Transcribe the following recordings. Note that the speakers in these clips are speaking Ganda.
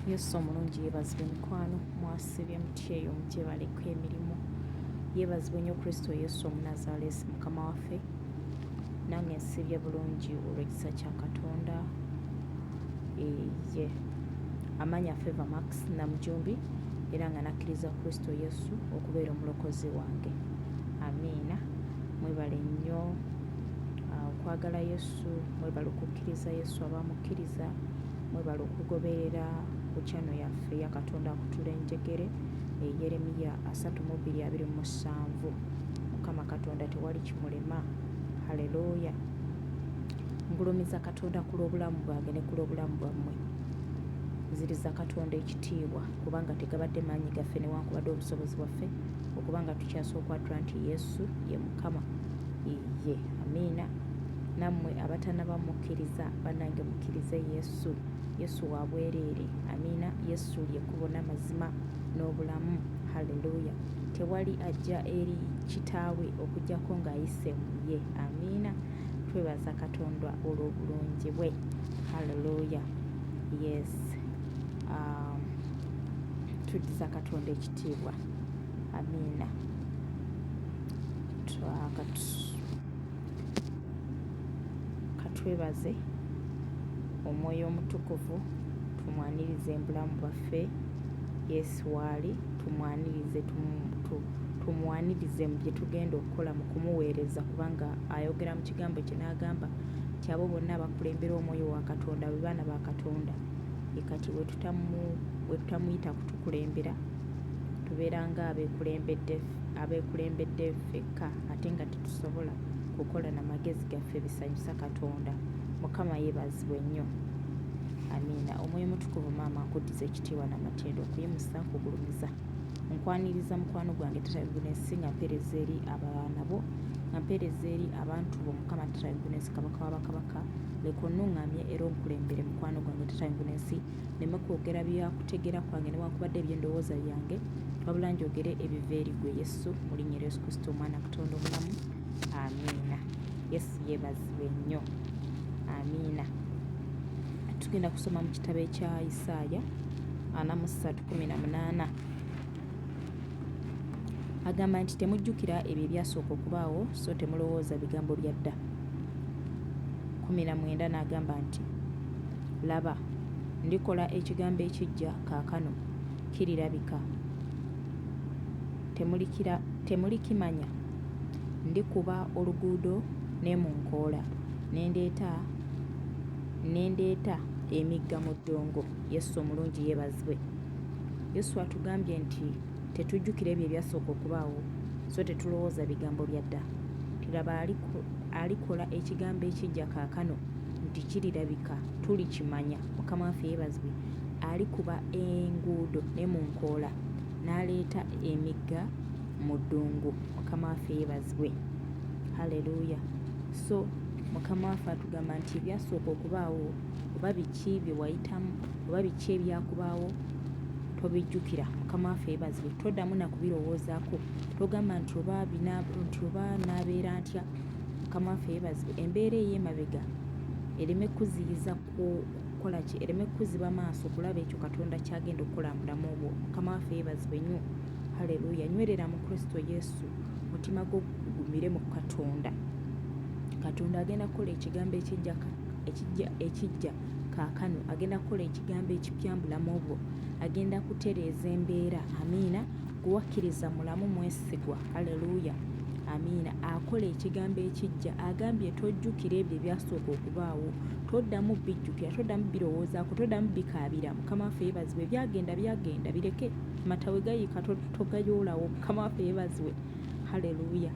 Yesu omulungi yeebazibwe mikwano mwasibye mutyeyo mugyebaleko emirimu yeebazibwe nnyo Kristo Yesu Omunnazaaleesi Mukama waffe. Nange nsibye bulungi olw'ekisa kya Katonda. Ye amanya Favor Max Namujumbi era nga nakkiriza Kristo Yesu okubeera omulokozi wange. Amiina. Mwebale nnyo okwagala Yesu, mwebale okukkiriza Yesu abamukkiriza, mwebale okugoberera ku chano yaffe ya Katonda akutula enjegere Yeremiya 32:27. Mukama Katonda tewali kimulema. Haleluya. Ngulumiza Katonda ku lw'obulamu bwange ne ku lw'obulamu bwammwe. Nziriza Katonda ekitiibwa kubanga tegabadde maanyi gaffe newankubadde obusobozi bwaffe okubanga tukyasooka okwatula nti Yesu ye Mukama. Ye amiina. Nammwe abatanabamukkiriza bannange mukkirize Yesu. Yesu wa bwereere. Amiina. Yesu ly'ekkubo n'amazima n'obulamu. Haleluya. Tewali ajja eri kitaawe okuggyako ng'ayise mu ye. Amiina. Twebaza Katonda olw'obulungi bwe. Haleluya. Yes. Tuddiza Katonda ekitiibwa. Amiina. Katwebaze Omwoyo Omutukuvu, tumwanirize embulamu bwaffe. Yesu waali tumwanirize, tumwanirize mu bye tugenda okukola mu kumuweereza kubanga ayogera mu kigambo kye n'agamba nti abo bonna abakulembera Omwoyo wa Katonda be baana ba Katonda. Kati bwe tutamuyita kutukulembera tubeera nga abeekulembedde ffekka ate nga tetusobola kukola na magezi gaffe bisanyusa Katonda. Mukama yeebazibwe nnyo. Amiina. Omwoyo Mutukuvu maama nkuddiza ekitiibwa n'amatendo okuyimusa kugulumiza. Nkwaniriza mukwano gwange Tata Yugunensi nga mpeereza eri abaana bo, nga mpeereza eri abantu bo Mukama Tata Yugunensi Kabaka w'Abakabaka. Leka onnuŋŋamye era onkulembere mukwano gwange Tata Yugunensi, nneme kwogera byakutegeera kwange newankubadde eby'endowooza byange, wabula njogere ebiva eri ggwe Yesu mu linnya lya Yesu Kristo Omwana Katonda omulamu. Amiina. Yesu yeebazibwe nnyo. Amiina. Tugenda kusoma mu kitabo ekya Isaaya 43:18. Agamba nti temujjukira ebyo ebyasooka okubaawo, so temulowooza bigambo bya dda. 19 n'agamba nti laba ndikola ekigambo ekiggya kaakano kirirabika, temulikimanya. Ndikuba oluguudo ne mu nkoola, nendeeta emigga mu ddongo. Yesu omulungi yeebazibwe. Yesu atugambye nti tetujjukira ebyo ebyasooka okubaawo, so tetulowooza bigambo bya dda. Tiraba alikola ekigambo ekiggya kaakano nti kirirabika, tulikimanya. Mukama waffe yeebazibwe. Alikuba enguudo ne mu nkoola, n'aleeta emigga mu ddungu. Mukama waffe yeebazibwe. Haleluya. So Mukama waffe atugamba nti ebyasooka okubaawo oba biki bye wayitamu oba biki ebyakubaawo tobijjukira. Mukama waffe yeebazibwe. Toddamu na kubirowoozaako. Togamba nti oba naabeera ntya. Mukama waffe yeebazibwe. Embeera ey'emabega ereme kuziyiza kukola ki, ereme kuziba maaso okulaba ekyo Katonda kyagenda okukola mu bulamu obwo. Mukama waffe yeebazibwe nnyo. Haleluya. Nywerera mu Kristo Yesu, mutima gwo gugumire mu Katonda. Katonda agenda kukola ekigambo ekijja kaakano, agenda kukola ekigambo ekipya mu bulamu obwo, agenda kutereeza embeera. Amiina. Guwakkiriza mulamu mwesigwa. Haleluya. Amiina. Akola ekigambo ekijja. Agambye tojjukira ebyo ebyasooka okubaawo, toddamu bijjukira, toddamu birowoozaako, toddamu bikaabira. Mukama waffe yeebazibwe. Byagenda bireke, matawe gayiika togayoolawo. Mukama waffe yeebazibwe. Haleluya.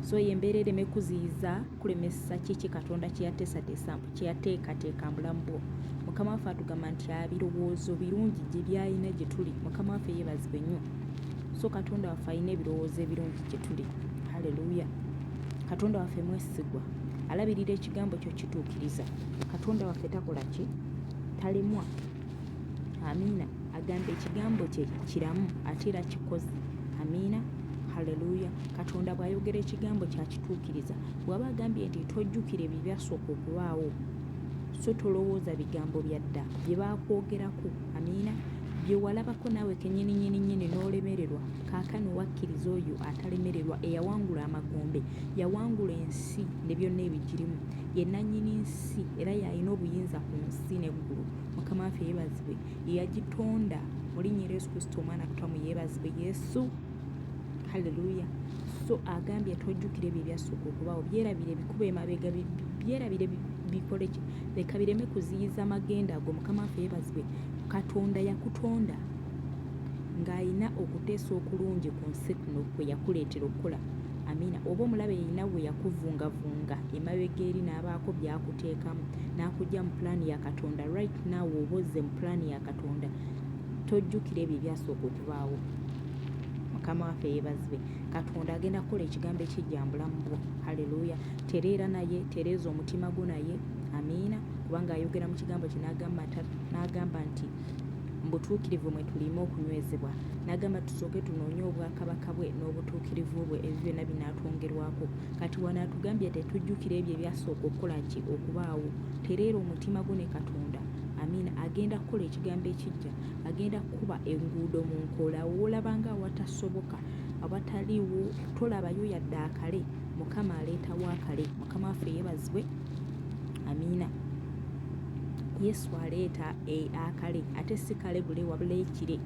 So embeera ereme kuziyiza kulemesa kiki Katonda kyeyateekateeka mu bulamu bwo. Mukama waffe atugamba nti ebirowoozo birungi gye byalina gye tuli. Mukama waffe yeebazibwe nnyo. So Katonda waffe alina ebirowoozo ebirungi gye tuli. Haleluya. Katonda waffe mwesigwa, alabirira ekigambo kyo kituukiriza. Katonda waffe takola ki? Talemwa. Amiina. Agamba ekigambo kye kiramu ate era kikoze. Amiina. Haleluya. Katonda bw'ayogera ekigambo kyakituukiriza. Bw'aba agambye nti tojjukira ebyo ebyasooka okubaawo, so tolowooza bigambo bya dda bye baakwogerako. Amiina. bye walabako naawe kenyininyininyini n'olemererwa. Kaakano wakkiriza oyo atalemererwa, eyawangula amagombe, yawangula ensi ne byonna ebigirimu, ye nannyini nsi era y'alina obuyinza ku nsi n'eggulu. Mukama waffe yeebazibwe, ye yagitonda mu linnya Yesu Kristo omwana kutamu, yeebazibwe Yesu. Haleluya. So agambye tojjukira ebyo ebyasooka okubaawo, byerabire bikuba emabega, byerabire bikole ki, leka bireme kuziyiza amagenda ago. Mukama waffe yeebazibwe. Katonda yakutonda ng'alina okuteesa okulungi ku nsi kuno kwe yakuleetera okukola. Amiina. Oba omulabe yina we yakuvungavunga emabega eri n'abaako byakuteekamu n'akujja mu pulaani ya Katonda, right now oba ozze mu pulaani ya Katonda, tojjukira ebyo ebyasooka okubaawo. Mukama waffe yeebazibwe. Katonda agenda kukola ekigambo ekijja mu bulamu bwo. Haleluya. Tereera naye, tereeza omutima gwo naye. Amiina. Kubanga ayogera mu kigambo kye n'agamba nti mu butuukirivu mwe tulime okunywezebwa. N'agamba tusooke tunoonye obwakabaka bwe n'obutuukirivu bwe, ebyo byonna binaatwongerwako. Kati wano atugambye tetujjukira ebyo ebyasooka okukola ki, okubaawo. Tereera omutima gwo ne Katonda. Amiina. Agenda kukola ekigambo ekijja, agenda kukuba enguudo mu nkola woolabanga awatasoboka, awataliwo, tolabayo yadde akale. Mukama aleetawo akale. Mukama waffe yeebazibwe. Amiina. Yesu aleeta akale, ate si kale bule wabula ekire.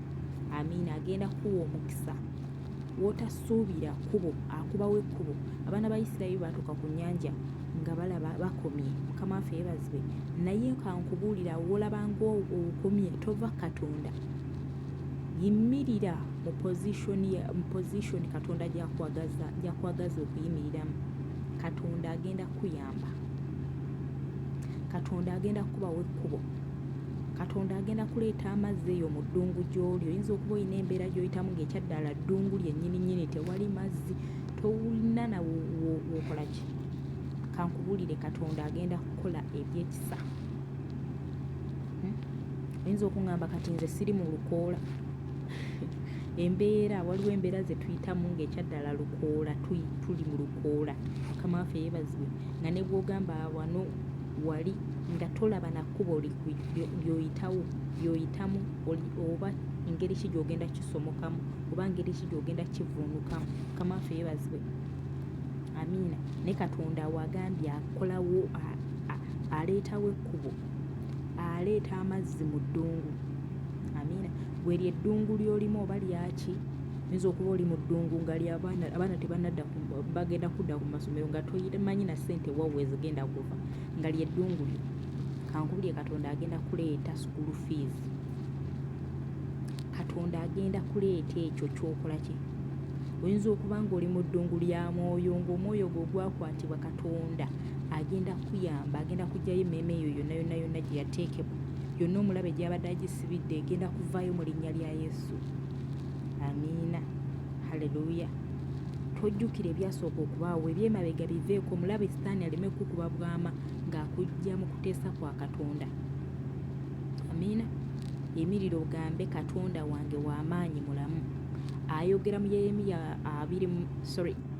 Amiina. Agenda kuwa omukisa wotasuubira kkubo, akubawo ekkubo. Abaana ba Isirayiri baatuuka ku nnyanja nga balaba bakomye. Mukama waffe yeebazibwe. Naye kankubuulira, woolabanga okomye, tova Katonda. Yimirira mu position Katonda gy'akwagaza okuyimiriramu. Katonda agenda kuyamba. Katonda agenda kukubawo ekkubo. Katonda agenda kuleeta amazzi eyo mu ddungu gy'oli. Oyinza okuba olina embeera gy'oyitamu ng'ekyaddala ddungu lyennyininyini tewali mazzi, towulina na wokola ki. Kankubuulire, Katonda agenda kukola ebyekisa. Oyinza okuŋŋamba kati nze siri mu lukoola. Waliwo embeera ze tuyitamu ng'ekyaddala lukoola, tuli mu lukoola. Mukama waffe yeebazibwe. Nga ne bw'ogamba wano wali nga tolaba na kkubo by'oyitamu, oba engeri ki gy'ogenda kisomokamu, oba ngeri ki gy'ogenda kivuunukamu. Mukama waffe yeebazibwe. Amiina. Ne Katonda wagambye akolawo, aleetawo ekkubo, aleeta amazzi mu ddungu. Amiina. Bw'eri eddungu ly'olimu oba lyaki, oyinza okuba oli mu ddungu nga abaana tebannadda bagenda kudda ku masomero nga tomanyi na ssente wawe zigenda kuva, nga lyeddungu lyo. Kankubulye, Katonda agenda kuleeta school fees. Katonda agenda kuleeta ekyo ky'okola ki. Oyinza okuba ng'oli mu ddungu lya mwoyo, ng'omwoyo gwo gwakwatibwa. Katonda agenda kuyamba, agenda kuggyayo emmeeme eyo yonna gye yateekebwa, yonna omulabe gy'abadde agisibidde egenda kuvaayo mu linnya lya Yesu. Amiina. Haleluya. Tojjukira ebyasooka okubaawo, ebyemabega biveeko. Omulabe Sitaani aleme kukuba bwama ng'akujja mu kuteesa kwa Katonda. Amiina. Yimirira ogambe, Katonda wange w'amaanyi mulamu. Ayogera mu Yeremiya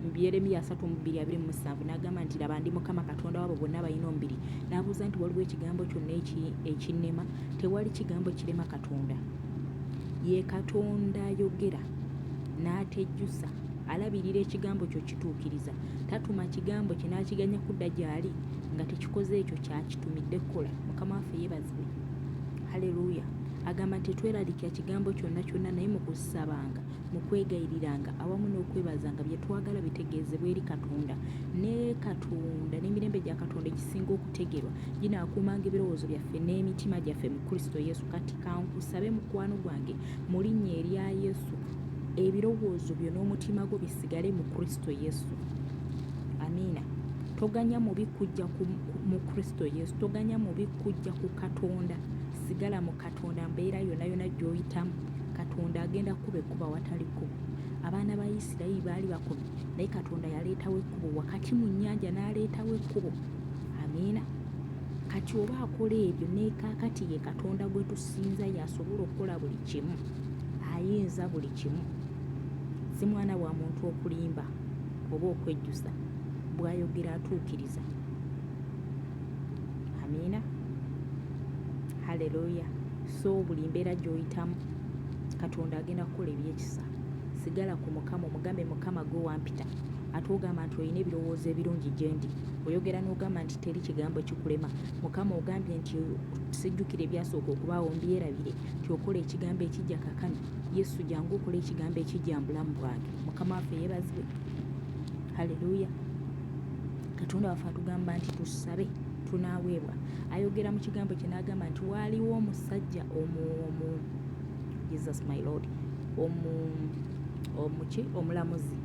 3:27 n'agamba nti laba ndi Mukama Katonda wabo bonna balina omubiri. N'abuuza nti waliwo ekigambo kyonna ekinnema? Tewali kigambo kirema Katonda. Ye Katonda ayogera n'atejjusa, alabirira ekigambo kyo kituukiriza. Tatuma kigambo kye n'akiganya kudda gy'ali nga tekikoze ekyo kyakitumidde kukola. Mukama waffe yeebazibwe. Haleluya. Agamba nti tweraliikira kigambo kyonna kyonna, naye mu kusabanga, mu kwegayiriranga awamu n'okwebazanga bye twagala bitegeezebwa eri Katonda. Ne Katonda n'emirembe gya Katonda egisinga okutegerwa ginaakuumanga ebirowoozo byaffe n'emitima gyaffe mu Kristo Yesu. Kati kankusabe mukwano gwange mu linnya erya Yesu, ebirowoozo byo n'omutima gwo bisigale mu Kristo Yesu. Amiina. Toganya mubi kujja mu Kristo Yesu, toganya mubi kujja ku Katonda. Sigala mu Katonda mbeera yonna gy'oyitamu. Katonda agenda kuba ekkuba watali kkubo. Abaana ba Isirayiri baali bakomye, naye Katonda yaleetawo ekkubo wakati mu nnyanja, n'aleetawo ekkubo. Amiina. Kati oba akola ebyo, ne kaakati ye Katonda gwe tusinza y'asobola okukola buli kimu, ayinza buli kimu. Si mwana wa muntu okulimba oba okwejjusa, bw'ayogera atuukiriza. Amiina. Haleluya. So buli mbeera gy'oyitamu Katonda agenda kukola ebyekisa. Sigala ku Mukama, omugambe Mukama gwe wampita. Ate ogamba nti olina ebirowoozo ebirungi gye ndi. Oyogera n'ogamba nti teri kigambo kikulema. Mukama ogambye nti sijjukira ebyasooka okubaawo, mbyerabire nti okola ekigambo ekijja kakano. Yesu jangu okola ekigambo ekijja mu bulamu bwange. Mukama waffe yeebazibwe. Haleluya. Katonda waffe atugamba nti tusabe tunaaweebwa. Ayogera mu kigambo kye n'agamba nti waaliwo omusajja Jesus my Lord, omulamuzi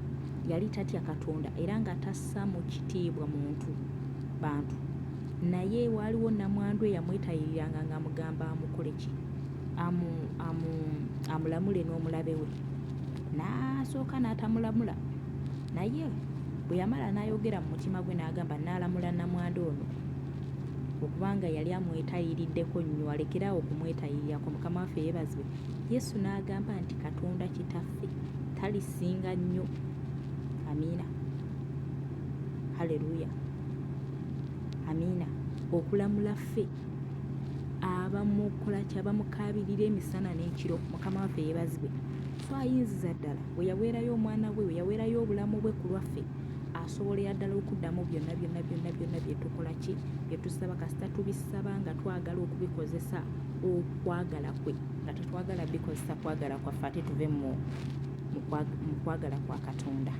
yali tatya Katonda era nga tassa mu kitiibwa bantu, naye waaliwo nnamwandu eyamwetayiriranga ng'amugamba amukole ki, amulamule n'omulabe we. N'asooka n'atamulamula, naye bwe yamala n'ayogera mu mutima gwe n'agamba n'alamula nnamwandu ono okubanga yali amwetayiriddeko nnyo, alekeraawo okumwetayirirako. Mukama waffe yeebazibwe. Yesu n'agamba nti Katonda kitaffe talisinga nnyo. Amiina. Haleluya. Amiina. Okulamula ffe abamukola kyabamukaabirira emisana n'ekiro. Mukama waffe yeebazibwe. So ayinziza ddala bwe yaweerayo omwana we, bwe yaweerayo obulamu bwe ku lwaffe, asobolera ddala okuddamu byonna bye tukola ki, bye tusaba, kasita tubisaba nga twagala okubikozesa okwagala kwe, nga tetwagala bikozesa kwagala kwaffe, ate tuve mu kwagala kwa Katonda.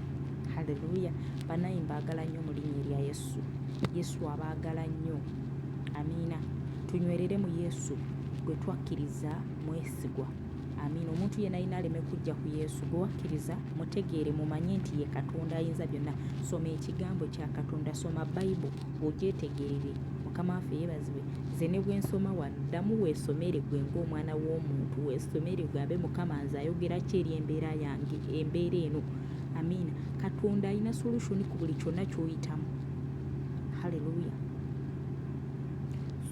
Haleluya. Banayi mbaagala nnyo mu linnya erya Yesu. Yesu abaagala nnyo. Amiina. Tunywerere mu Yesu gwe twakkiriza mwesigwa. Amiina. Omuntu yenna alina aleme kujja ku Yesu gwe wakkiriza, mutegeere mumanye nti ye Katonda ayinza byonna. Soma ekigambo kya Katonda, soma Bayibuli ogyetegeerere. Mukama waffe yeebazibwe. Nze ne bwe nsoma wano, ddamu weesomere gwe ng'omwana w'omuntu, weesomere gambe Mukama nze ayogera ki eri embeera yange, embeera eno. Amiina. Katonda alina solution ku buli kyonna ky'oyitamu. Haleluya.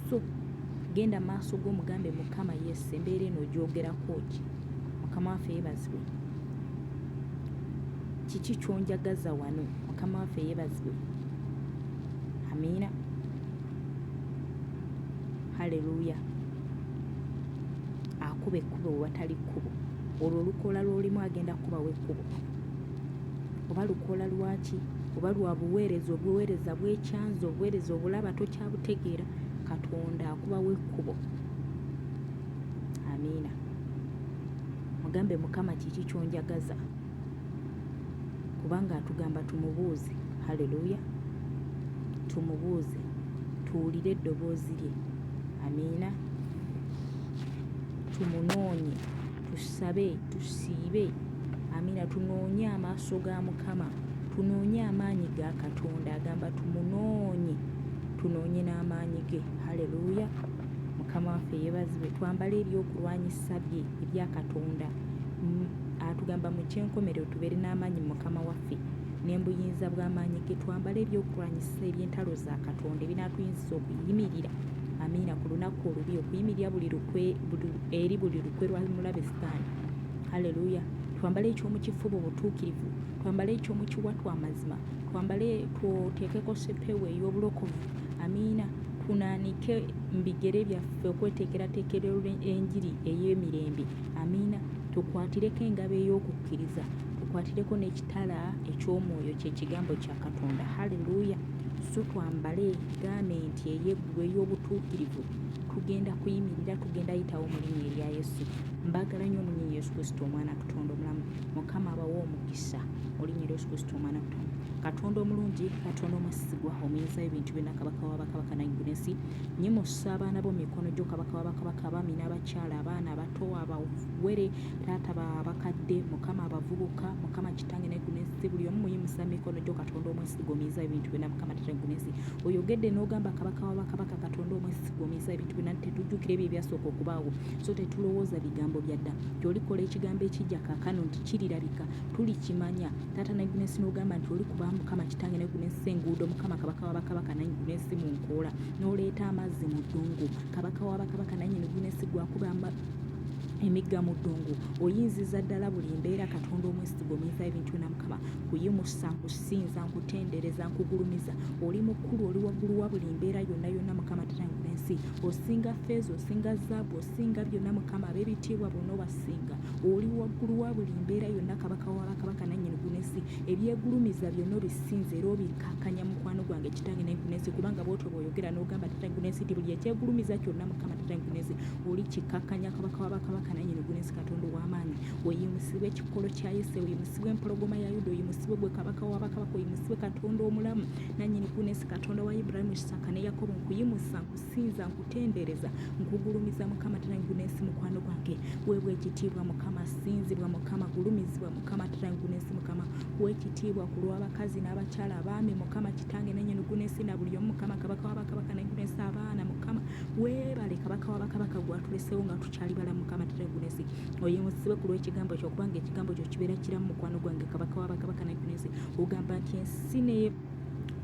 So genda maaso g'omugambe Mukama Yesu, embeera eno ogyogerako ki? Mukama waffe yeebazibwe. Kiki kyonjagaza wano? Mukama waffe yeebazibwe. Amiina. Haleluya. Akuba ekkubo ewatali kkubo. Olwo olukoola lw'olimu agenda kubawo ekkubo. Oba lukoola lwaki? Oba lwa buweereza, obuweereza bw'ekyanza, obuweereza obulaba tokyabutegeera. Katonda akubawo ekkubo. Amiina. Mugambe Mukama kiki kyonjagaza, kubanga atugamba tumubuuze. Haleluya. Tumubuuze, tuwulire eddoboozi lye. Amiina. Tumunoonye, tusabe, tusiibe. Amiina. Tunoonye amaaso ga Mukama, tunoonye amaanyi ga Katonda. Agamba tumunoonye, tunoonye n'amaanyi ge. Haleluya. Mukama waffe yeebazibwe. Twambale ebyokulwanyisa bye ebya Katonda. Atugamba mu kyenkomerero tubeere n'amaanyi Mukama waffe n'embuyinza bw'amaanyi ge. Twambale ebyokulwanyisa eby'entalo za Katonda ebinaatuyinzisa okuyimirira. Amiina. Ku lunaku olubi, okuyimirira eri buli lukwe lwa mulabe Sitaani. Haleluya. Twambale ekyomukifuba obutuukirivu, twambale ekyomukiwatu amazima, twambale twoteekeko sepewo ey'obulokovu. Amiina. Tunaanike mu bigere byaffe okweteekerateekera enjiri ey'emirembe. Amiina. Tukwatireko engabo ey'okukkiriza, tukwatireko n'ekitala eky'omwoyo kye kigambo kya Katonda. Haleluya. So twambale gaamenti ey'eggulu ey'obutuukirivu. Tugenda kuyimirira, tugenda yitawo mu linnya erya Yesu. Mbaagala nnyo mu linnya Yesu Kristo omwana Katonda omulamu. Mukama abawe omukisa mu linnya erya Yesu Kristo omwana Katonda. Katonda omulungi, Katonda omwesigwa, omuyinza ebintu byonna, kabaka w'abakabaka naggulesi. Nyimusa abaana bo mu mikono gyo, kabaka w'abakabaka, abaami n'abakyala, abaana abato, abawere, taata bakadde, Mukama abavubuka, Mukama kitange naggulesi, buli omu muyimusa mu mikono gyo, Katonda omwesigwa, omuyinza ebintu byonna, Mukama taata naggulesi. Oyogedde n'ogamba kabaka w'abakabaka, Katonda omwesigwa, omuyinza ebintu byonna, tetujjukira ebyo ebyasooka okubaawo, so tetulowooza bigambo bya dda. Gy'olikola ekigambo ekijja kaakano nti kirirabika, tulikimanya. Taata naggulesi n'ogamba nti oli kuba Mukama kitange naggulesi enguudo, Mukama kabaka w'abakabaka naggulesi mu nkoola, n'oleeta amazzi mu ddungu, kabaka w'abakabaka nannyini naggulesi gwakuba emigga mu ddungu oyinziza ddala buli mbeera katonda omwesigwa omuyisa ebintu na mukama kuyimusa nkusinza nkutendereza nkugulumiza oli mukulu oli waggulu wa buli mbeera yonna yonna mukama tatangula ensi osinga feeza osinga zaabu osinga byonna mukama ab'ebitiibwa bonna obasinga oli waggulu wa buli mbeera yonna kabaka wa bakabaka nannyini gunesi ebyegulumiza byonna obisinza era obikakkanya mukwano gwange kitange nengunesi kubanga bwotyo bw'oyogera n'ogamba tatangunesi ti buli ekyegulumiza kyonna mukama tatangunesi oli kikakkanya kabaka wa bakabaka nannyini gunesi katonda ow'amaanyi oyimusibwe ekikolo kya yese oyimusibwe empologoma ya yuda oyimusibwe gwe kabaka wa bakabaka oyimusibwe katonda omulamu nannyini gunesi katonda wa ibulayimu isaka ne yakobo nkuyimusa nkusinza nkutendereza nkugulumiza mukama tatangunesi mukwano gwange weebwe ekitiibwa mukama sinzibwa mukama gulumizibwa mukama tatangunesi mukama wekitiibwa ku lw'abakazi n'abakyala abaami mukama kitange nannyini gunesi na buli omu mukama kabaka wa bakabaka nangunesi abaana mukama weebale kabaka wa bakabaka gwatulesewo nga tukyali bala mukama tatangunesi oyimusibwe ku lw'ekigambo kyo kubanga ekigambo kyo kibeera kiramu mukwano gwange kabaka wa bakabaka nangunesi ogamba nti ensi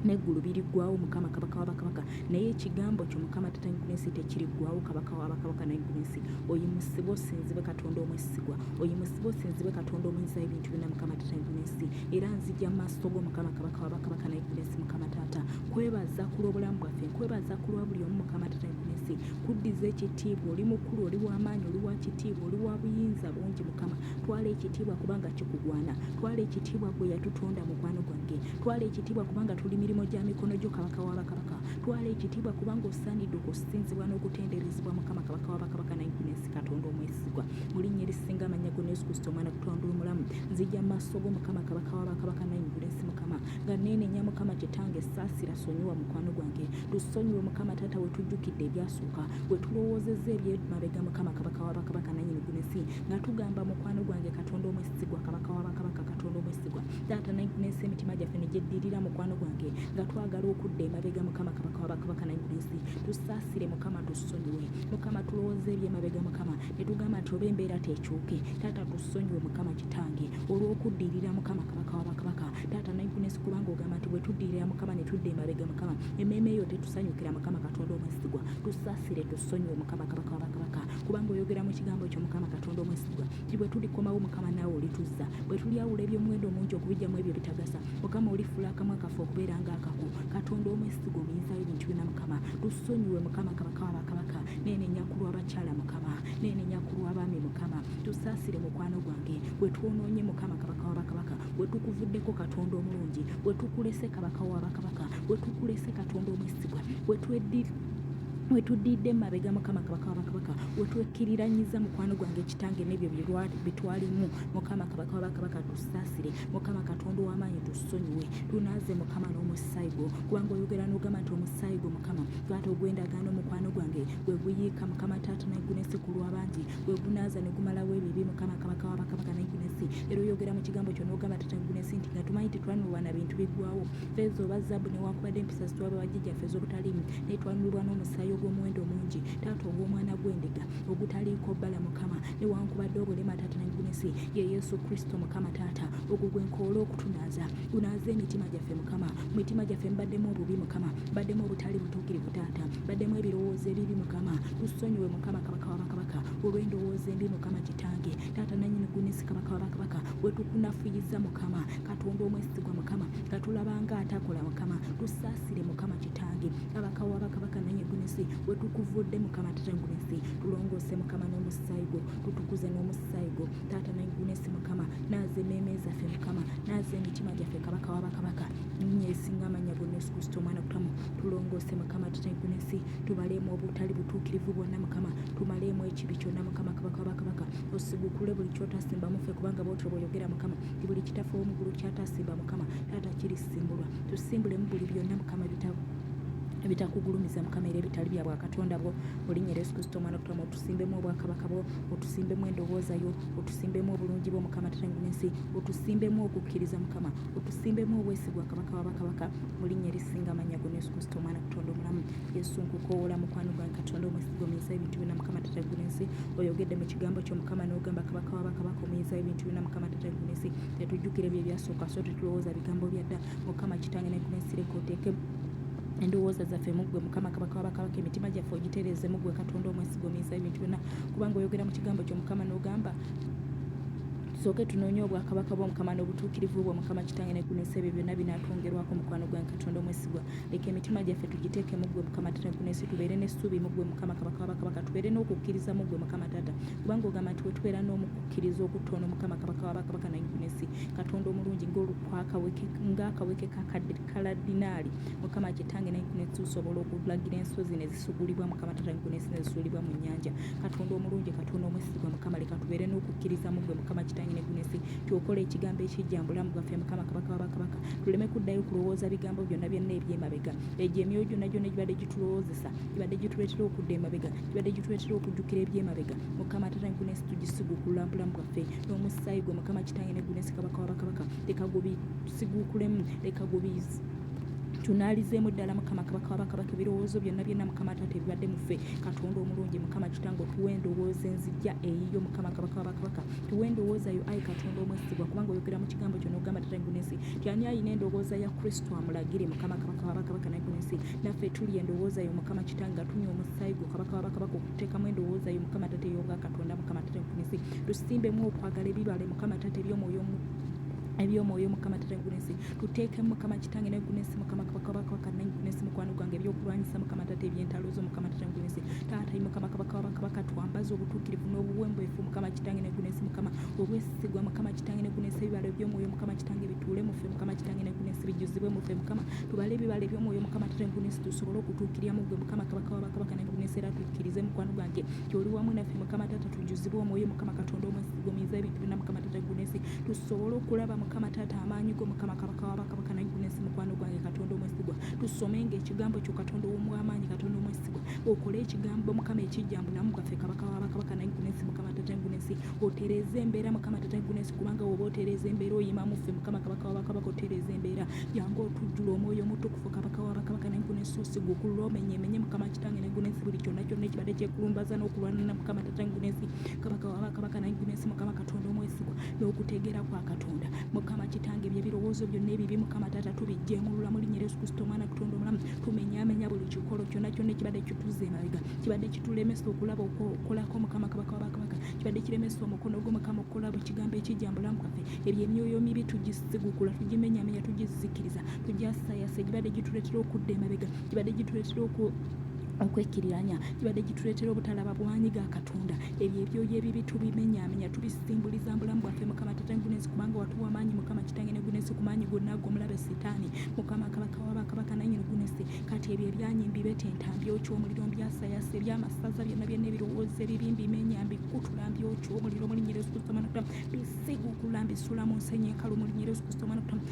neggulu biriggwawo mukama kabaka wa bakabaka naye ekigambo kyo mukama tatangunesi tekiriggwawo kabaka wa bakabaka nangunesi oyimusibwe osinzibwe katonda omwesigwa oyimusibwe osinzibwe katonda omuyinza ebintu byonna mukama tatangunesi era nzija mu maaso go mukama kabaka wa bakabaka nangunesi mukama taata kwebaza ku lw'obulamu bwaffe nkwebaza ku lwa buli omu mukama tatangunesi kuddiza ekitiibwa oli mukulu oli w'amaanyi oli wa kitiibwa oli wa buyinza bungi mukama twala ekitiibwa kubanga kikugwana twala ekitiibwa gwe yatutonda mukwano gwange twala ekitiibwa kubanga tuli mirimu gya mikono gyo kabaka wa bakabaka twala ekitiibwa kubanga osaanidde okusinzibwa n'okutenderezebwa mukama kabaka wa bakabaka nangunesi katonda omwesigwa mu linnya erisinga amannya go yesu kristo omwana kutonda omulamu nzija mu maaso go mukama kabaka wa bakabaka nangunesi mukama nga neenenya mukama kitange saasira sonyiwa mukwano gwange tusonyiwe mukama taata we tujjukidde ebyasooka we tulowoozezza ebyemabega mukama kabaka wa bakabaka nannyini gunesi nga tugamba mukwano gwange katonda omwesigwa kabaka wa bakabaka katonda omwesigwa taata nangunesi emitima gyaffe ne gyeddirira mukwano gwange nga twagala okudda emabega mukama kabaka wa bakabaka nangunesi tusaasire mukama tusonyiwe mukama tulowooza ebyemabega mukama ne tugamba nti oba embeera tekyuke taata tusonyiwe mukama kitange olw'okuddirira mukama kabaka wa bakabaka taata nangunesi kubanga ogamba nti bwe tuddirira mukama ne tudda emabega mukama emmeeme eyo tetusanyukira mukama katonda omwesigwa tusaasire tusonyiwe mukama kabaka wa bakabaka kubanga oyogera mu kigambo kyo mukama katonda omwesigwa ti bwe tulikomawo mukama naawe olituzza bwe tulyawula eby'omuwendo omungi okubijjamu ebyo bitagasa mukama olifuula akamwa kaffe okubeera ng'akaku katonda omwesigwa omuyinza ebintu byonna mukama tusonyiwe mukama kabaka wa bakabaka neenenya ku lw'abakyala mukama neenenya ku lw'abaami mukama tusaasire mukwano gwange bwe twonoonye mukama kabaka wa bakabaka bwe tukuvuddeko katonda omulungi bwe tukulese kabaka wa bakabaka bwe tukulese katonda omwesigwa wetuddidde mabega mukama kabaka wa bakabaka wetwekkiriranyiza mukwano gwange kitange n'ebyo bitwalimu mukama kabaka wa bakabaka tusaasire mukama katonda w'amaanyi tusonyiwe tunaaze mukama n'omusaayi gwo kubanga oyogera n'ogamba nti omusaayi gwo mukama twata ogw'endagaano mukwano gwange gwe guyiika mukama taata nangunesi ku lw'abangi gwe gunaaza ne gumalawo ebibi mukama kabaka wa bakabaka nangunesi era oyogera mu kigambo kyo n'ogamba taata nangunesi nti nga tumanyi tetwanulwa na bintu biggwawo feeza oba zaabu newankubadde empisa zitwaba bajjajjaffe ez'obutaliimu naye twanulwa n'omusaayi ogw'omuwendo omungi taata ogw'omwana gw'endiga ogutaliiko bbala mukama newankubadde obulema taata nangunesi ye yesu kristo mukama taata ogwo gwenkoola okutunaaza gunaaza emitima gyaffe mukama mu mitima gyaffe mbaddemu obubi mukama mbaddemu obutali butuukirivu taata mbaddemu ebirowoozo ebibi mukama tusonyiwe mukama kabaka wa bakabaka olw'endowooza embi mukama kitange taata nannyini gunesi kabaka wa bakabaka wetukunafuyiza mukama katonda omwesigwa mukama katulabanga atakola mukama tusaasire mukama kitange kabaka wa bakabaka nannyini gunesi wetukuvudde mukama taata ngunesi tulongoose mukama n'omusaayi gwo tutukuze n'omusaayi gwo taata nangunesi mukama naaza emmeeme zaffe mukama naaza emitima gyaffe kabaka wa bakabaka nyesinga amanya go yesu kristo omwana kutamu tulongoose mukama taata ngunesi tubaleemu obutali butuukirivu bwonna mukama tumaleemu ekibi kyonna mukama kabaka wa bakabaka osigukule buli kyotasimba mufe kubanga bwotyo bw'oyogera mukama ti buli kitaffe omugulu kyatasimba mukama taata kirisimbulwa tusimbulemu buli byonna mukama ebitakugulumiza mukama era ebitali bya bwakatonda bwo olinnya yesu kristo omwana kutama otusimbemu obwakabaka bwo otusimbemu endowooza yo otusimbemu obulungi bwo mukama tatangunensi otusimbemu okukkiriza mukama otusimbemu obwesigwa kabaka wa bakabaka olinnya erisinga amannya go yesu kristo omwana kutonda omulamu yesu nkukoowola mukwano gwange katonda omwesigwa omuyisa ebintu byonna mukama tatangunensi oyogedde mu kigambo kyo mukama n'ogamba kabaka wa bakabaka omuyisa ebintu byonna mukama tatangunensi tetujjukire bye byasooka so tetulowooza bigambo byadda mukama kitange nagunensi leka oteeke endowooza zaffe muggwe mukama kabaka wabakabaka emitima gyaffe ogitereeze muggwe katonda omwesigomisa ebintu byonna kubanga oyogera mu kigambo kyo mukama n'ogamba tusooke tunoonye obwakabaka bw'omukama n'obutuukirivu bwo mukama kitange negguniisa ebyo byonna binaatwongerwako mukwano gwange katonda omwesigwa leka emitima gyaffe tugiteeke muggwe mukama tata negguniisa tubeere n'essuubi muggwe mukama kabaka wabakabaka tubeere n'okukkiriza muggwe mukama tata kubanga ogamba nti wetubeera n'omukukkiriza okutono mukama kabaka wabakabaka negguniisi katonda omulungi ng'akaweke kaladinaali mukama kitange negguniisi tusobola okulagira ensozi nezisugulibwa mukama tata negguniisi nezisuulibwa mu nnyanja katonda omulungi katonda omwesigwa mukama leka tubeere n'okukkiriza muggwe mukama kitange negguniisi tuokola ekigambo ekijja mu bulamu bwaffe mukama kabaka wabakabaka tuleme kuddayo kulowooza bigambo byonna byonna ebyemabega egyo emyoyo gyonna gyonna gibadde gitulowoozesa gibadde gituleetera okudda emabega gibadde gituleetera okujjukira ebyemabega mukama tata negguniisi tugisiguukulula mu bulamu bwaffe n'omusaayi gwe mukama kitange negguniisi kabaka wabakabaka leka gubisiguukulemu leka gubizi tunaalizeemu ddala mukama kabaka wabakabaka ebirowoozo byonna byonna mukama tata ebibadde muffe katonda omulungi mukama kitange tuwe endowooza enzijja eyiyo mukama kabaka wabakabaka tuwe endowooza yo ayi katonda omwesigwa kubanga oyogera mu kigambo kyo n'ogamba tata negguniisi tyani ayina endowooza ya kristo amulagire mukama kabaka wabakabaka negguniisi naffe tuli endowooza yo mukama kitange atunya omusaayi gwo kabaka wabakabaka okuteekamu endowooza yo mukama tata ey'obwa katonda mukama tata negguniisi tusimbemu okwagala ebibala mukama tata ebyomwoyo mukama tata negguniisi tuteekemu mukama kitange negguniisi mukama kabaka wabakabaka negguniisi mukwano gwange ebyokulwanyisa mukama tata ebyentalo zo mukama tata negguniisi taata mukama kabaka wabakabaka twambaze obutuukirivu n'obuwembwefu mukama kitange negguniisi mukama obwesigwa mukama kitange negguniisi ebibala ebyomwoyo mukama kitange bituule muffe mukama kitange negguniisi bijjuzibwe muffe mukama tubale ebibala ebyomwoyo mukama tata negguniisi tusobole okutuukirya muggwe mukama kabaka wabakabaka negguniisi era tukkirize mukwano gwange kyoli wamu naffe mukama tata tujjuzibwe omwoyo mukama katonda omwesigomeza ebintu byonna mukama tata negguniisi tusobole okulaba mukama tata amaanyi go mukama kabaka wabakabaka negguniisi mukwano gwange katonda omwesigwa tusomenga ekigambo kyo katonda ow'amaanyi katonda omwesigwa okole ekigambo mukama ekijja mu bulamu bwaffe kabaka wabakabaka negguniisi mukama tata negguniisi otereeze embeera mukama tata negguniisi kubanga woba otereeza embeera oyima muffe mukama kabaka wabakabaka otereeza embeera yange otujjula omwoyo omutukufu kabaka wabakabaka negguniisi osiguukulula omenyemenye mukama kitange negguniisi buli kyonna kyonna ekibadde kyekulumbaza n'okulwanira mukama tata negguniisi kabaka wabakabaka negguniisi mukama katonda omwesigwa n'okutegeera kwa katonda mukama kitange byebirowoozo byonna ebibi mukama tata tubijjeemulula mu linnya Yesu Kristo omwana katonda omulamu tumenyaamenya buli kikolo kyonna kyonna ekibadde kituzza emabega kibadde kitulemesa okulaba okolako mukama kabaka wabakabaka kibadde kiremesa omukono gwo mukama okukola buli kigambo ekijja mu bulamu bwaffe ebyo emyoyo mibi tugisigukula tugimenyaamenya tugizikiriza tugyasayasa gibadde gituleetera okudda emabega gibadde gituleetera okwekiriranya kibadde gituleetera obutalaba bwanyi ga katonda ebyo ebyoyo ebibi tubimenyaamenya tubisimbuliza mu bulamu bwaffe mukama tata negguniisi kubanga watuwa amaanyi mukama kitange negguniisi ku maanyi gonna g'omulabe sitaani mukama kabaka wabakabaka nannyini negguniisi kati ebyo ebyanyi mbibetenta mbyokya omuliro mbyasayasa ebyamasaza byonna byonna ebirowoozo ebibi mbimenya mbikutula mbyokya omuliro mu linnya Yesu Kristo omwana kutamu bisiguukula mbisula mu nsenyi enkalu mu linnya Yesu Kristo omwana kutamu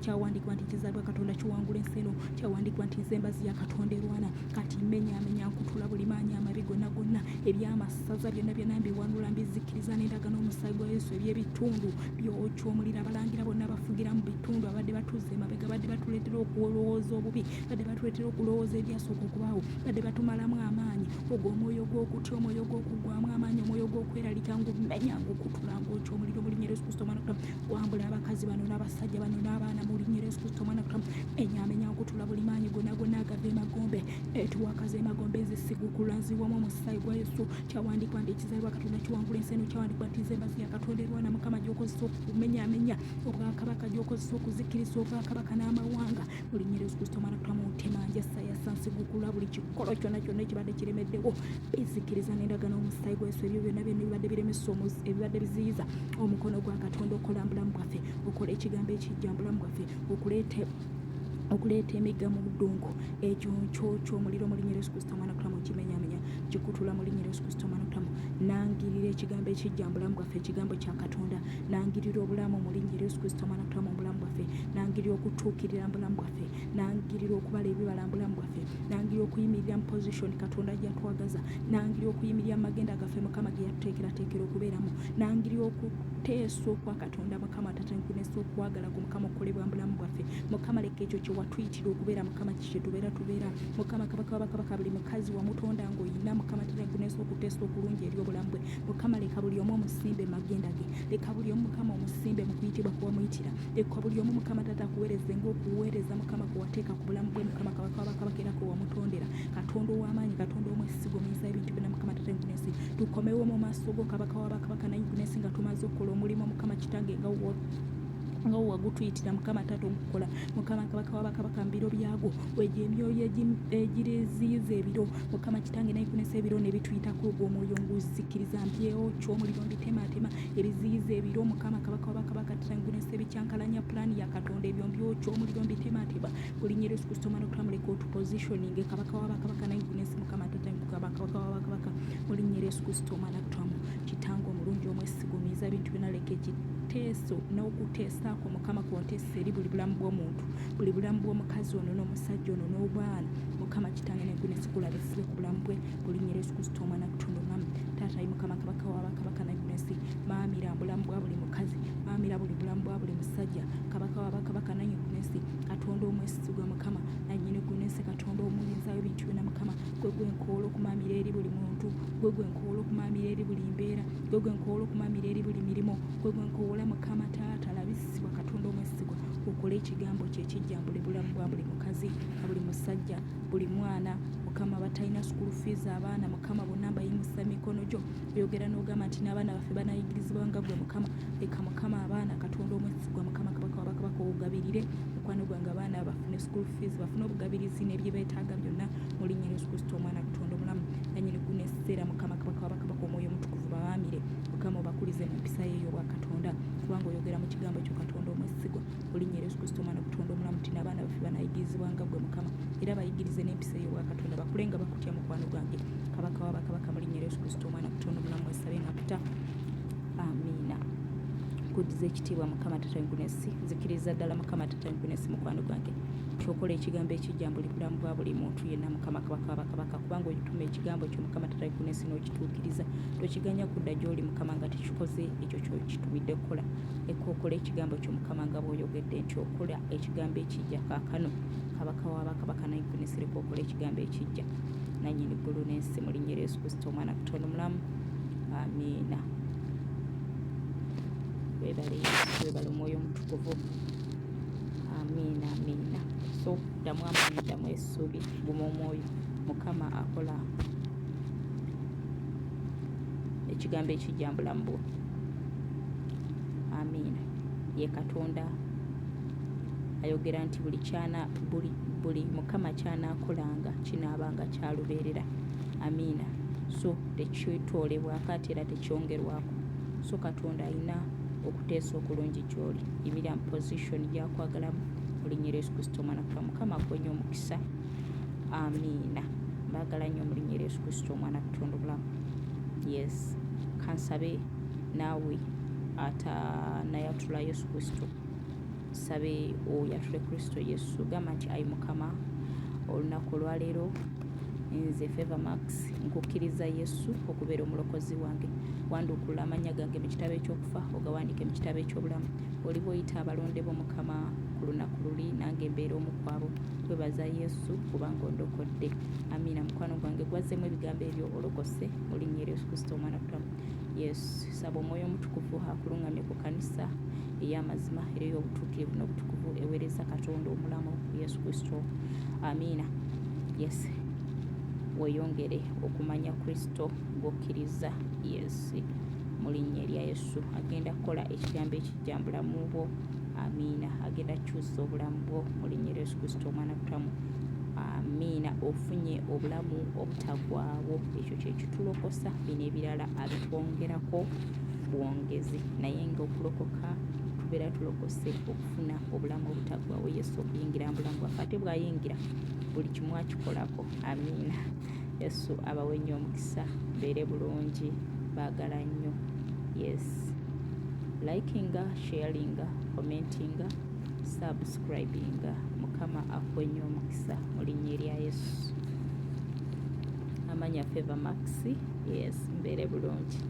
kyawandiikibwa nti kizaalibwa katonda kiwangula ensi eno kyawandiikibwa nti nze embazi ya katonda erwana kati menyaamenya nkutula buli maanyi amabi gonna gonna ebyamasaza byonna byonna mbiwanula mbizikiriza n'endagaano omusaayi gwa Yesu ebyebitundu byokya omuliro abalangira bonna bafugira mu bitundu abadde batuzza emabega badde batuleetera okulowooza obubi badde batuleetera okulowooza ebyasooka okubaawo badde batumalamu amaanyi ogwo omwoyo gw'okutya omwoyo gw'okugwamu amaanyi omwoyo gw'okweralika ngumenya ngukutula ngokya omuliro mu linnya Yesu Kristo omwana kutamu wambula abakazi bano n'abasajja bano n'abaana mu linnya Yesu Kristo omwana kutamu menyaamenya nkutula buli maanyi gonna gonna agava emagombe tuwakaza emagombe ezisiguukula nziwamu omusaayi gwa Yesu kyawandiikibwa nti ekizaalibwa katonda kiwangula ensi eno kyawandiikibwa nti nze embazi ya katonda erwana mukama gy'okozesa okumenyaamenya obwakabaka gy'okozesa okuzikiriza obwakabaka n'amawanga mu linnya Yesu Kristo omwana kutamu ntemanja sayasa nsiguukula buli kikolo kyonna kyonna ekibadde kiremeddewo bizikiriza n'endagaano omusaayi gwa Yesu ebyo byonna byonna ebibadde biremesa ebibadde biziyiza omukono gwa katonda okola mu bulamu bwaffe okola ekigambo ekijja mu bulamu bwaffe okuleeta emigga mu ddungu ekyo kyokya omuliro mu linnya Yesu Kristo omwana kutamu kimenyaamenya kikutula mu linnya Yesu Kristo omwana kutamu nangirira ekigambo ekijja mu bulamu bwaffe ekigambo kya katonda nangirira obulamu mu linnya Yesu Kristo omwana kutamu mu bulamu bwaffe nangirira okutuukirira mu bulamu bwaffe nangirira okubala ebibala mu bulamu bwaffe nangirira okuyimirira mu position katonda gy'atwagaza nangirira okuyimirira mu magenda gaffe mukama ge yatuteekerateekera okubeeramu nangirira okuteesa okwa katonda mukama tata negguniisi okwagala ku mukama okukolebwa mu bulamu bwaffe mukama leka ekyo watuyitira okubeera mukama kiki tubeera mukama kabaka wabakabaka buli mukazi wamutonda ng'oyina mukama tategunesa okuteesa okulungi eri obulamu bwe mukama leka buli omu omusimbe magenda ge leka buli omu mukama omusimbe mu kuyitibwa kwamuyitira leka buli omu mukama tatakuweereze ng'okuweereza mukama kwewateeka ku bulamu bwe mukama kabaka wabakabaka era kwewamutondera katonda ow'amaanyi katonda omwesigo muyisa ebintu byonna mukama tategunesi tukomewo mu maaso go kabaka wabakabaka nayegunesi nga tumaze okukola omulimu mukama kitange nga wagutuyitira mukama taata omukukola mukama kabaka wabakabaka mu biro byagwo wegyo emyoyo egireziyiza ebiro mukama kitange nayegunesa ebiro ne bituyitako ogwo omwoyo nguzikiriza mbyewo ky'omuliro mbitematema ebiziyiza ebiro mukama kabaka wabakabaka tatangunesa ebikyankalanya pulaani ya katonda ebyo mbyewo ky'omuliro mbitematema bulinyera Yesu Kristo mwana okutamuleka otupositioning kabaka wabakabaka nayegunesa mukama kabaka wabakabaka bulinyera Yesu Kristo mwana kutwamu kitange omulungi omwesigumiza ebintu byonna leka ekiteeso n'okuteesaako mukama kwoteesa eri buli bulamu bw'omuntu buli bulamu bw'omukazi ono n'omusajja ono n'obwana mukama kitange nayegunesi kulabisibe ku bulamu bwe bulinyera Yesu Kristo omwana kutonda omwami taata yi mukama kabaka wabakabaka nayegunesi maamira bulamu bwa buli mukazi maamira buli bulamu bwa buli musajja kabaka wabakabaka nayegunesi katonda omwesigwa mukama nayegunesi katonda omuyinzayo ebintu byonna mukama gwe gwenkoola okumaamira eri buli muntu gwe gwenkoola okumaamira eri buli mbeera gwe gwenkoola okumaamira eri buli mirimo gwe gwenkoola mukama taata labisibwa katonda omwesigwa okole ekigambo kyekijja buli bulamu bwa buli mukazi na buli musajja buli mwana mukama batalina school fees abaana mukama bonna bayimusa mikono gyo oyogera n'ogamba nti n'abaana baffe banayigirizibwa nga gwe mukama leka mukama abaana katonda omwesigwa mukama kabaka wabakabaka ogabirire mukwano gwange abaana bafune school fees bafune obugabirizi n'ebye beetaaga byonna mulinyera Yesu Kristo omwana katonda omulamu nanyini guneseera mukama kabaka wabakabaka omwoyo omutukuvu bawaamire mukama obakulize mu mpisa yeeyo bwa katonda kubanga oyogera mu kigambo kyo katonda omwesigwa olinyera Yesu Kristo omwana katonda omulamu tina abaana baffe banayigirizibwa nga gwe mukama era bayigirize n'empisa eyo bwa katonda bakulenga bakutya mukwano gwange kabaka wabakabaka mulinyera Yesu Kristo omwana katonda omulamu wesabe nakuta amiina kudiza ekitiibwa mukama tatangunesi zikiriza ddala mukama tatangunesi mukwano gwange kyokola ekigambo ekijja buli bulamu bwa buli muntu yenna mukama kabaka wabakabaka kubanga oyituma ekigambo kyo mukama tatangunesi n'okituukiriza tokiganya kudda gy'oli mukama nga tekikoze ekyo kyokitubidde kukola ekookola ekigambo kyo mukama nga bw'oyogedde nti okola ekigambo ekijja kaakano kabaka wabakabaka nayegunesi leka okola ekigambo ekijja nanyini ggulu n'ensi mulinyera Yesu Kristo omwana katonda omulamu amiina webale omwoyo omutukuvu amiina amiina so ddamu amaanyi ddamu essuubi guma omwoyo mukama akola ekigambo ekijja mu bulamu bwo amiina ye katonda ayogera nti buli mukama kyanaakolanga kinaabanga kyalubeerera amiina so tekyetoolebwako ate era tekyongerwako so katonda alina okuteesa okulungi gy'oli yimira mu position gyakwagalamu mulinyera Yesu Kristo omwana kufa mukama akwenye omukisa amiina mbaagala nnyo mulinyera Yesu Kristo omwana kutonda obulamu yes kansabe naawe atanayatula Yesu Kristo sabe oyatule Kristo Yesu gamba nti ayi mukama olunaku olwaleero nze Favor Max nkukkiriza Yesu okubeera omulokozi wange wanduukula amannya gange mu kitabo ekyokufa ogawandiike mu kitabo ekyobulamu oli bw'oyita abalonde b'omukama ku lunaku luli nange mbeera omu kwabo twebaza Yesu kubanga ondokodde amiina mukwano gwange gwazzemu ebigambo ebyo olokose mulinyera Yesu Kristo omwana kutamu yesu saba omwoyo omutukuvu akulungamye ku kanisa ey'amazima era ey'obutuukirivu n'obutukuvu eweereza katonda omulamu Yesu Kristo amiina yes weyongere okumanya Kristo ng'okkiriza Yesu mu linnya erya Yesu agenda kukola ekigambo ekijja mu bulamu bwo amiina agenda kukyusa obulamu bwo mu linnya erya Yesu Kristo omwana kutamu amiina ofunye obulamu obutagwawo ekyo kyekitulokosa bino ebirala abitwongerako bwongezi naye ng'okulokoka tubeera tulokose okufuna obulamu obutagwawo Yesu okuyingira mu bulamu bwaffe ate bw'ayingira buli kimu akikolako amiina Yesu abawe nnyo omukisa mbeere bulungi baagala nnyo yes likinga sharinga commentinga subscribinga mukama akuwe nnyo omukisa mu linnya erya Yesu amanya Favor Max yes mbeere bulungi